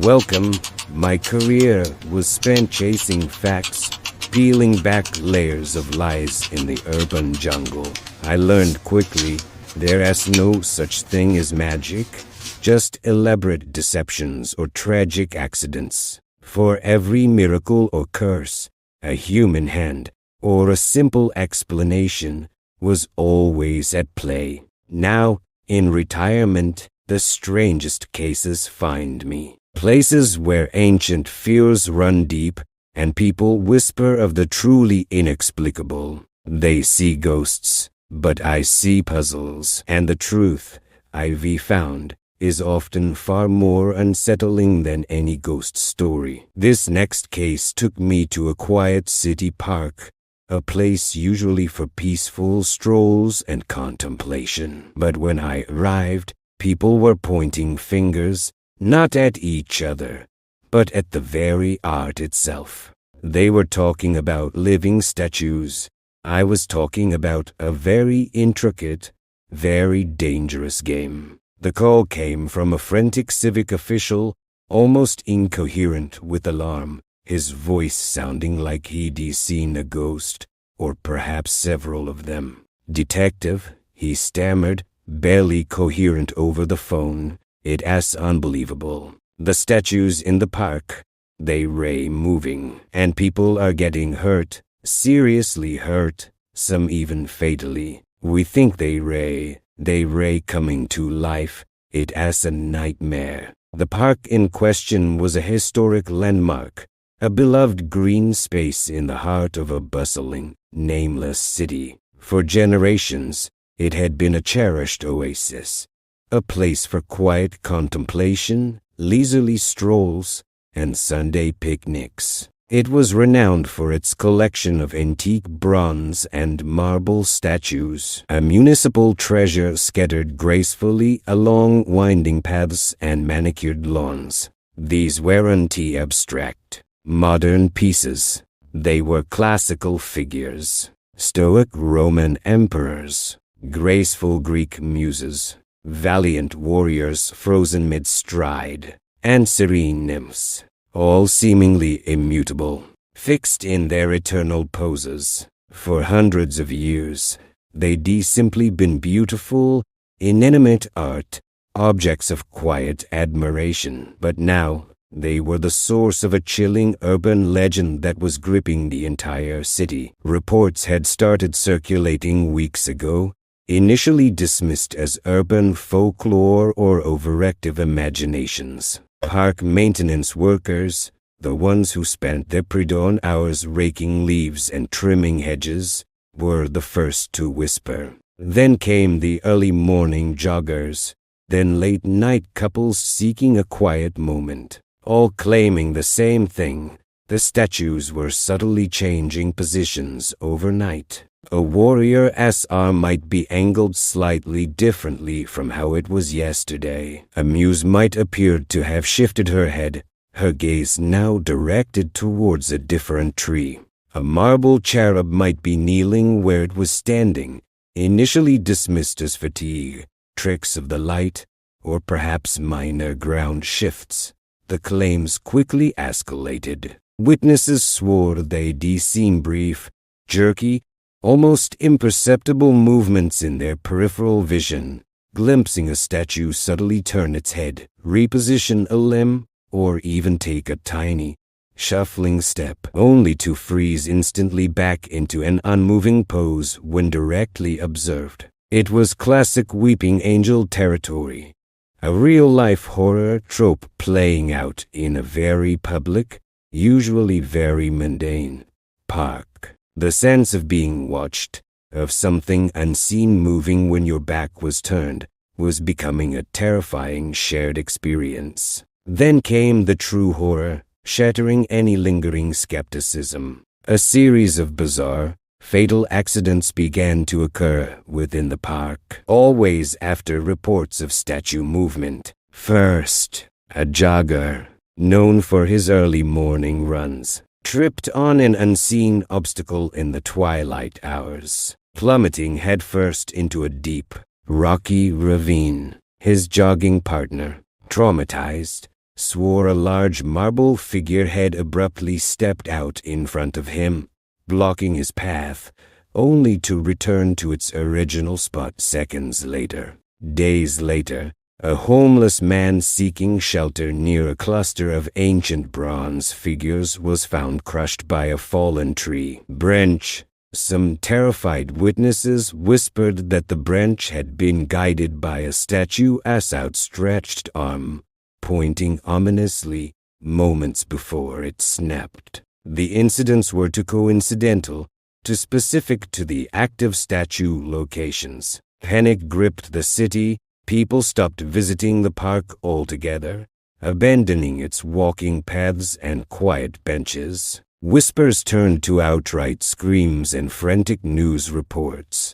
Welcome. My career was spent chasing facts, peeling back layers of lies in the urban jungle. I learned quickly there is no such thing as magic, just elaborate deceptions or tragic accidents. For every miracle or curse, a human hand or a simple explanation was always at play. Now, in retirement, the strangest cases find me. Places where ancient fears run deep and people whisper of the truly inexplicable. They see ghosts, but I see puzzles, and the truth I've found is often far more unsettling than any ghost story. This next case took me to a quiet city park, a place usually for peaceful strolls and contemplation. But when I arrived, people were pointing fingers, not at each other, but at the very art itself. They were talking about living statues. I was talking about a very intricate, very dangerous game. The call came from a frantic civic official, almost incoherent with alarm, his voice sounding like he'd seen a ghost, or perhaps several of them. "Detective," he stammered, barely coherent over the phone. "It's unbelievable. The statues in the park, they ray moving, and people are getting hurt, seriously hurt, some even fatally. We think they ray coming to life. It's a nightmare." The park in question was a historic landmark, a beloved green space in the heart of a bustling, nameless city. For generations, it had been a cherished oasis, a place for quiet contemplation, leisurely strolls, and Sunday picnics. It was renowned for its collection of antique bronze and marble statues, a municipal treasure scattered gracefully along winding paths and manicured lawns. These weren't abstract, modern pieces. They were classical figures, stoic Roman emperors, graceful Greek muses, valiant warriors frozen mid-stride, and serene nymphs, all seemingly immutable, fixed in their eternal poses. For hundreds of years, they'd simply been beautiful, inanimate art, objects of quiet admiration. But now, they were the source of a chilling urban legend that was gripping the entire city. Reports had started circulating weeks ago, initially dismissed as urban folklore or overactive imaginations. Park maintenance workers, the ones who spent their pre-dawn hours raking leaves and trimming hedges, were the first to whisper. Then came the early morning joggers, then late-night couples seeking a quiet moment, all claiming the same thing. The statues were subtly changing positions overnight. A warrior's arm might be angled slightly differently from how it was yesterday. A muse might appear to have shifted her head, her gaze now directed towards a different tree. A marble cherub might be kneeling where it was standing, initially dismissed as fatigue, tricks of the light, or perhaps minor ground shifts. The claims quickly escalated. Witnesses swore they'd seen brief, jerky, almost imperceptible movements in their peripheral vision, glimpsing a statue subtly turn its head, reposition a limb, or even take a tiny, shuffling step, only to freeze instantly back into an unmoving pose when directly observed. It was classic weeping angel territory, a real-life horror trope playing out in a very public, usually very mundane, park. The sense of being watched, of something unseen moving when your back was turned, was becoming a terrifying shared experience. Then came the true horror, shattering any lingering skepticism. A series of bizarre, fatal accidents began to occur within the park, always after reports of statue movement. First, a jogger, known for his early morning runs, tripped on an unseen obstacle in the twilight hours, plummeting headfirst into a deep, rocky ravine. His jogging partner, traumatized, swore a large marble figurehead abruptly stepped out in front of him, blocking his path, only to return to its original spot seconds later. Days later, a homeless man seeking shelter near a cluster of ancient bronze figures was found crushed by a fallen tree branch. Some terrified witnesses whispered that the branch had been guided by a statue's outstretched arm, pointing ominously moments before it snapped. The incidents were too coincidental, too specific to the active statue locations. Panic gripped the city. People stopped visiting the park altogether, abandoning its walking paths and quiet benches. Whispers turned to outright screams and frantic news reports.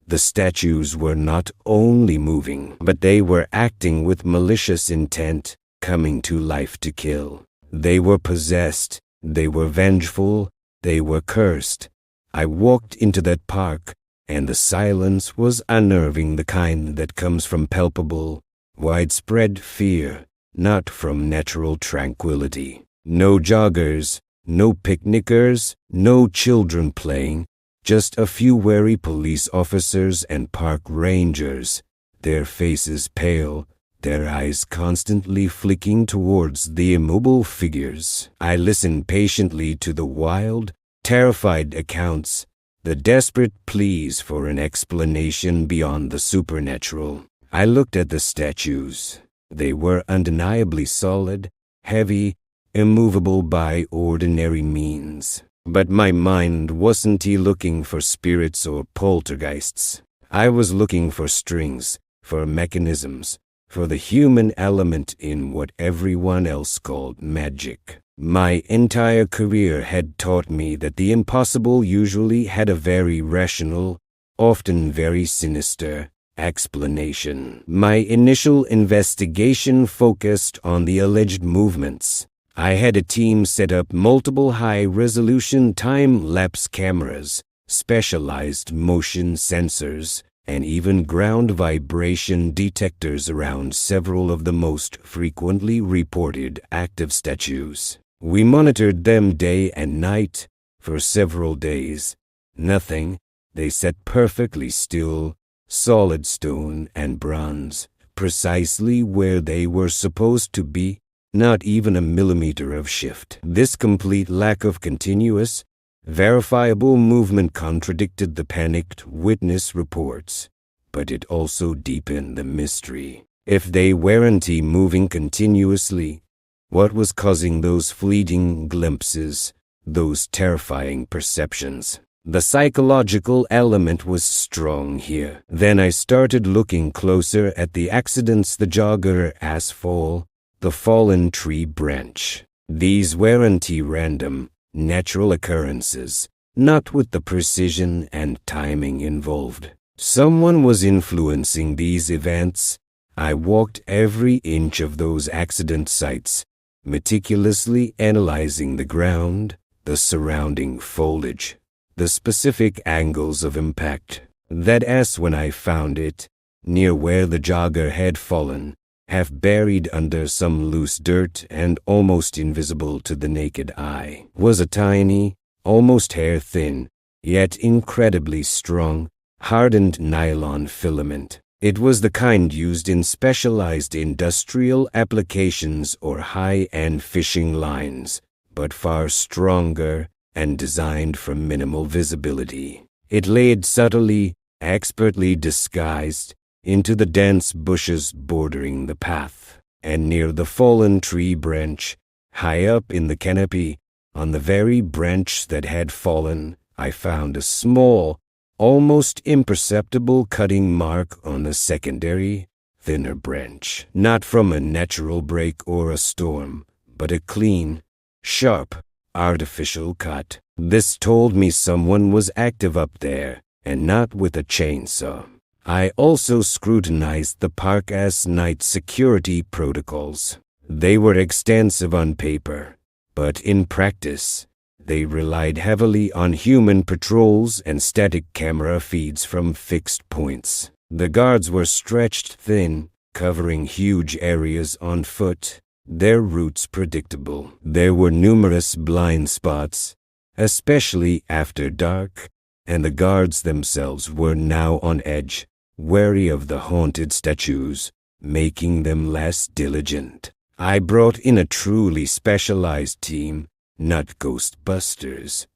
The statues were not only moving, but they were acting with malicious intent, coming to life to kill. They were possessed, they were vengeful, they were cursed. I walked into that park, and the silence was unnerving, the kind that comes from palpable, widespread fear, not from natural tranquility. No joggers, no picnickers, no children playing, just a few wary police officers and park rangers, their faces pale, their eyes constantly flicking towards the immobile figures. I listened patiently to the wild, terrified accounts, the desperate pleas for an explanation beyond the supernatural. I looked at the statues. They were undeniably solid, heavy, immovable by ordinary means. But my mind wasn't looking for spirits or poltergeists. I was looking for strings, for mechanisms, for the human element in what everyone else called magic. My entire career had taught me that the impossible usually had a very rational, often very sinister, explanation. My initial investigation focused on the alleged movements. I had a team set up multiple high-resolution time-lapse cameras, specialized motion sensors, and even ground vibration detectors around several of the most frequently reported active statues. We monitored them day and night for several days. Nothing. They sat perfectly still, solid stone and bronze, precisely where they were supposed to be, not even a millimeter of shift. This complete lack of continuous, verifiable movement contradicted the panicked witness reports, but it also deepened the mystery. If they weren't moving continuously, what was causing those fleeting glimpses, those terrifying perceptions? The psychological element was strong here. Then I started looking closer at the accidents, the jogger's fall, the fallen tree branch. These weren't random, natural occurrences, not with the precision and timing involved. Someone was influencing these events. I walked every inch of those accident sites, meticulously analyzing the ground, the surrounding foliage, the specific angles of impact. That ass, when I found it, near where the jogger had fallen, half buried under some loose dirt and almost invisible to the naked eye, was a tiny, almost hair-thin, yet incredibly strong, hardened nylon filament. It was the kind used in specialized industrial applications or high-end fishing lines, but far stronger and designed for minimal visibility. It laid subtly, expertly disguised, into the dense bushes bordering the path, and near the fallen tree branch, high up in the canopy, on the very branch that had fallen, I found a small, almost imperceptible cutting mark on a secondary, thinner branch. Not from a natural break or a storm, but a clean, sharp, artificial cut. This told me someone was active up there, and not with a chainsaw. I also scrutinized the park's night security protocols. They were extensive on paper, but in practice, they relied heavily on human patrols and static camera feeds from fixed points. The guards were stretched thin, covering huge areas on foot, their routes predictable. There were numerous blind spots, especially after dark, and the guards themselves were now on edge, wary of the haunted statues, making them less diligent. I brought in a truly specialized team, not Ghostbusters,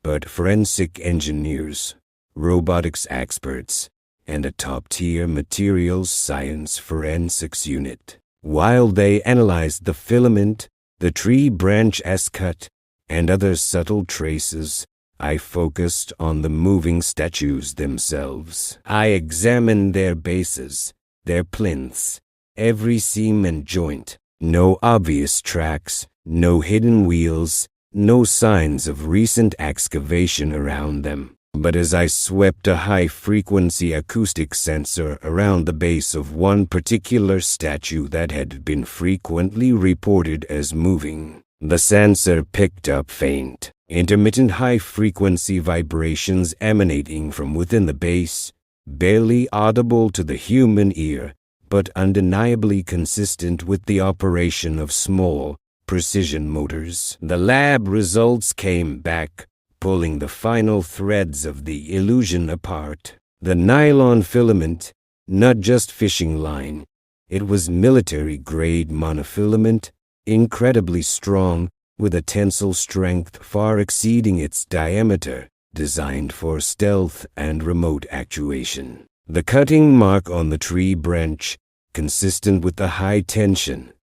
but forensic engineers, robotics experts, and a top-tier materials science forensics unit. While they analyzed the filament, the tree branch cut, and other subtle traces, I focused on the moving statues themselves. I examined their bases, their plinths, every seam and joint. No obvious tracks, no hidden wheels, no signs of recent excavation around them. But as I swept a high-frequency acoustic sensor around the base of one particular statue that had been frequently reported as moving, the sensor picked up faint, intermittent high-frequency vibrations emanating from within the base, barely audible to the human ear, but undeniably consistent with the operation of small, precision motors. The lab results came back, pulling the final threads of the illusion apart. The nylon filament, not just fishing line, it was military-grade monofilament, incredibly strong, with a tensile strength far exceeding its diameter, designed for stealth and remote actuation. The cutting mark on the tree branch, consistent with the high-tension,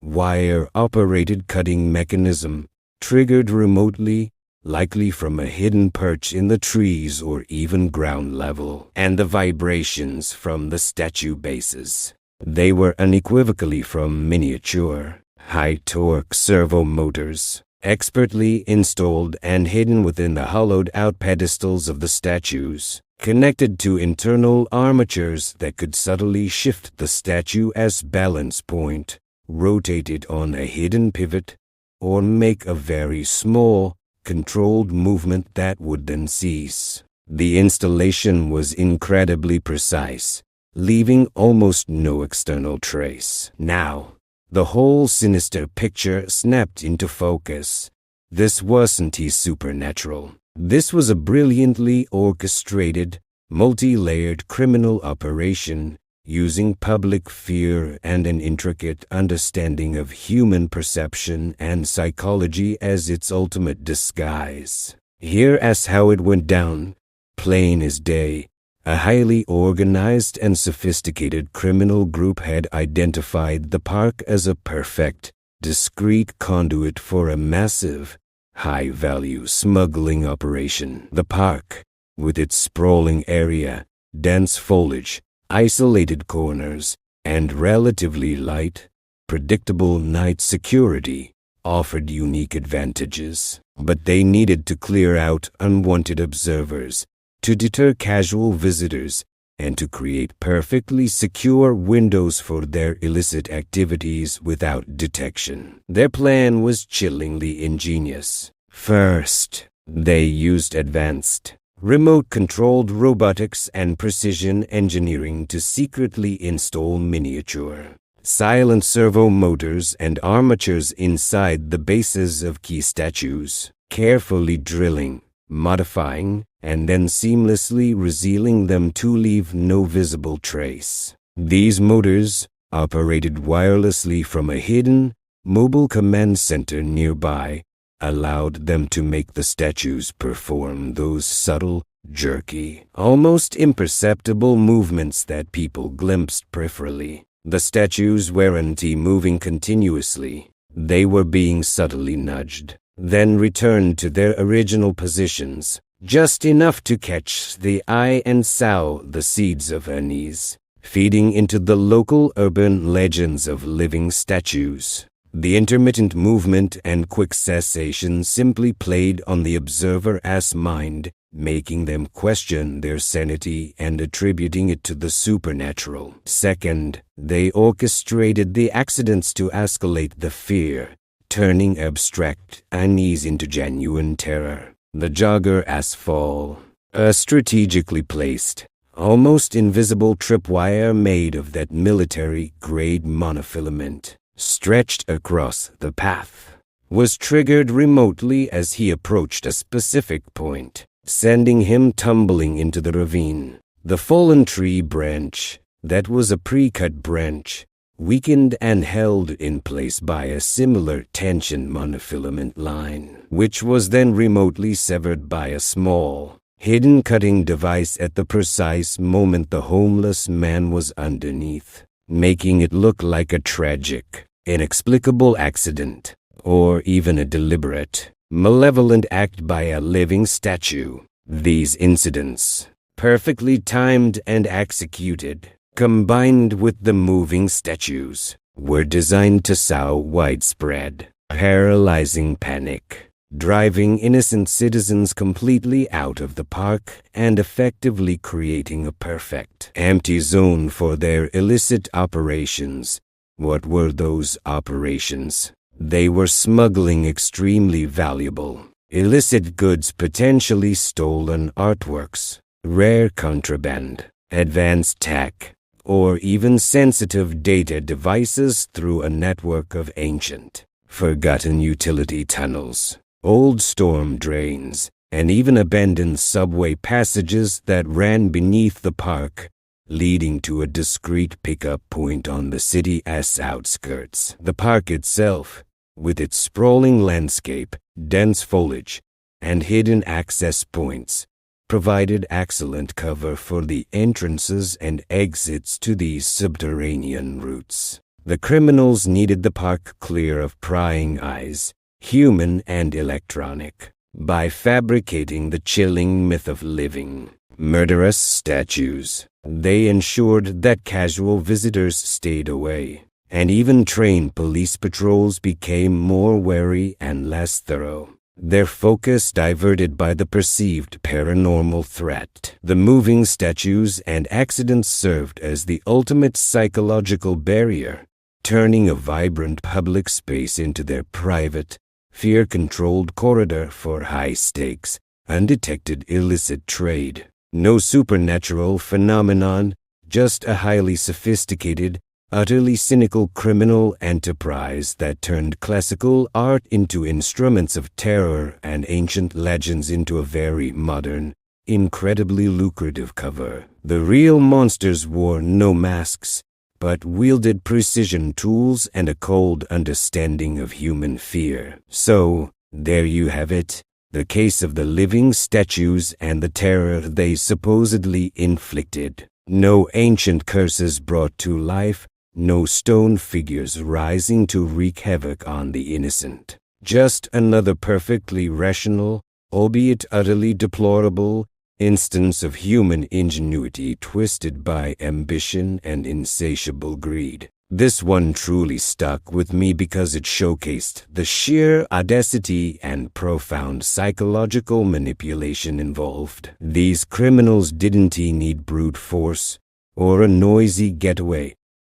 wire-operated cutting mechanism, triggered remotely, likely from a hidden perch in the trees or even ground level, and the vibrations from the statue bases. They were unequivocally from miniature, high-torque servo motors, expertly installed and hidden within the hollowed-out pedestals of the statues, connected to internal armatures that could subtly shift the statue as balance point, rotate it on a hidden pivot, or make a very small, controlled movement that would then cease. The installation was incredibly precise, leaving almost no external trace. Now, the whole sinister picture snapped into focus. This wasn't supernatural. This was a brilliantly orchestrated, multi-layered criminal operation using public fear and an intricate understanding of human perception and psychology as its ultimate disguise. Here's how it went down. Plain as day, a highly organized and sophisticated criminal group had identified the park as a perfect, discreet conduit for a massive, high-value smuggling operation. The park, with its sprawling area, dense foliage, isolated corners, and relatively light, predictable night security, offered unique advantages. But they needed to clear out unwanted observers, to deter casual visitors, and to create perfectly secure windows for their illicit activities without detection. Their plan was chillingly ingenious. First, they used advanced, remote-controlled robotics and precision engineering to secretly install miniature, silent servo motors and armatures inside the bases of key statues, carefully drilling, modifying, and then seamlessly resealing them to leave no visible trace. These motors, operated wirelessly from a hidden, mobile command center nearby, allowed them to make the statues perform those subtle, jerky, almost imperceptible movements that people glimpsed peripherally. The statues weren't moving continuously. They were being subtly nudged, then returned to their original positions, just enough to catch the eye and sow the seeds of unease, feeding into the local urban legends of living statues. The intermittent movement and quick cessation simply played on the observer's mind, making them question their sanity and attributing it to the supernatural. Second, they orchestrated the accidents to escalate the fear, turning abstract unease into genuine terror. The jogger fall, a strategically placed, almost invisible tripwire made of that military-grade monofilament, stretched across the path, was triggered remotely as he approached a specific point, sending him tumbling into the ravine. The fallen tree branch, that was a pre-cut branch, weakened and held in place by a similar tension monofilament line, which was then remotely severed by a small, hidden cutting device at the precise moment the homeless man was underneath, making it look like a tragic, inexplicable accident, or even a deliberate, malevolent act by a living statue. These incidents, perfectly timed and executed, combined with the moving statues, were designed to sow widespread, paralyzing panic, driving innocent citizens completely out of the park and effectively creating a perfect, empty zone for their illicit operations. What were those operations? They were smuggling extremely valuable, illicit goods, potentially stolen artworks, rare contraband, advanced tech, or even sensitive data devices through a network of ancient, forgotten utility tunnels, old storm drains, and even abandoned subway passages that ran beneath the park, leading to a discreet pickup point on the city's outskirts. The park itself, with its sprawling landscape, dense foliage, and hidden access points, provided excellent cover for the entrances and exits to these subterranean routes. The criminals needed the park clear of prying eyes, human and electronic, by fabricating the chilling myth of living, murderous statues. They ensured that casual visitors stayed away, and even trained police patrols became more wary and less thorough, their focus diverted by the perceived paranormal threat. The moving statues and accidents served as the ultimate psychological barrier, turning a vibrant public space into their private, fear-controlled corridor for high-stakes, undetected illicit trade. No supernatural phenomenon, just a highly sophisticated, utterly cynical criminal enterprise that turned classical art into instruments of terror and ancient legends into a very modern, incredibly lucrative cover. The real monsters wore no masks, but wielded precision tools and a cold understanding of human fear. So, there you have it, the case of the living statues and the terror they supposedly inflicted. No ancient curses brought to life, no stone figures rising to wreak havoc on the innocent. Just another perfectly rational, albeit utterly deplorable, instance of human ingenuity twisted by ambition and insatiable greed. This one truly stuck with me because it showcased the sheer audacity and profound psychological manipulation involved. These criminals didn't need brute force, or a noisy getaway,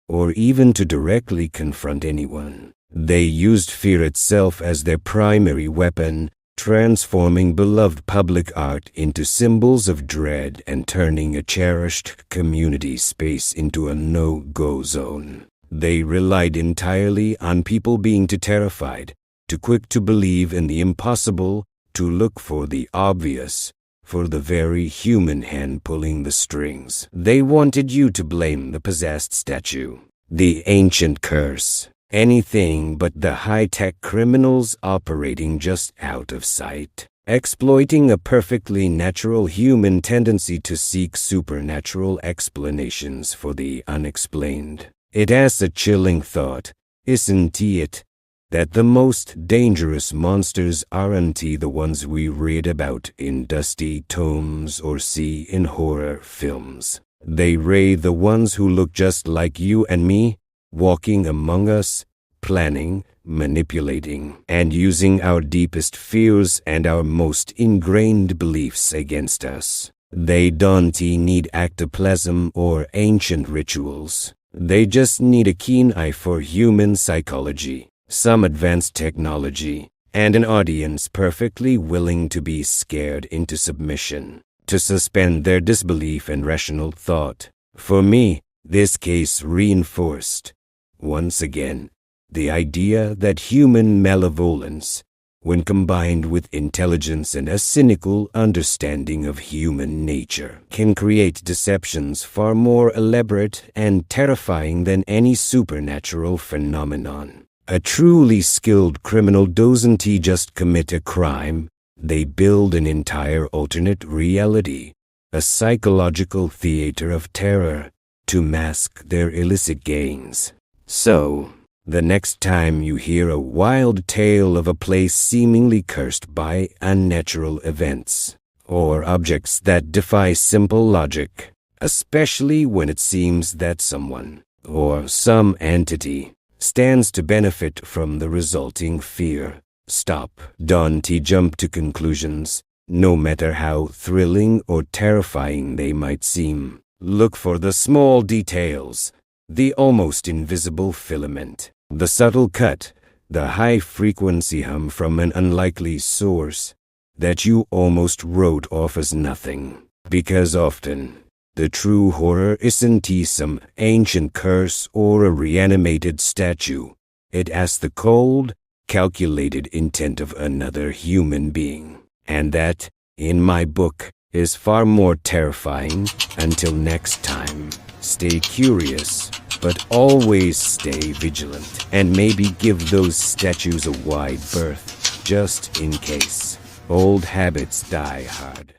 or even to directly confront anyone. They used fear itself as their primary weapon, transforming beloved public art into symbols of dread and turning a cherished community space into a no-go zone. They relied entirely on people being too terrified, too quick to believe in the impossible, to look for the obvious, for the very human hand pulling the strings. They wanted you to blame the possessed statue, the ancient curse, anything but the high-tech criminals operating just out of sight, exploiting a perfectly natural human tendency to seek supernatural explanations for the unexplained. It is a chilling thought, isn't it, that the most dangerous monsters aren't the ones we read about in dusty tomes or see in horror films. They raid the ones who look just like you and me, walking among us, planning, manipulating, and using our deepest fears and our most ingrained beliefs against us. They don't need ectoplasm or ancient rituals. They just need a keen eye for human psychology, some advanced technology, and an audience perfectly willing to be scared into submission, to suspend their disbelief and rational thought. For me, this case reinforced, once again, The idea that human malevolence, when combined with intelligence and a cynical understanding of human nature, can create deceptions far more elaborate and terrifying than any supernatural phenomenon. A truly skilled criminal doesn't just commit a crime, they build an entire alternate reality, a psychological theater of terror, to mask their illicit gains. So, the next time you hear a wild tale of a place seemingly cursed by unnatural events, or objects that defy simple logic, especially when it seems that someone, or some entity, stands to benefit from the resulting fear, stop. Don't jump to conclusions, no matter how thrilling or terrifying they might seem. Look for the small details, the almost invisible filament, the subtle cut, the high-frequency hum from an unlikely source that you almost wrote off as nothing. Because often, the true horror isn't some ancient curse or a reanimated statue. It has the cold, calculated intent of another human being. And that, in my book, is far more terrifying. Until next time, stay curious, but always stay vigilant, and maybe give those statues a wide berth, just in case. Old habits die hard.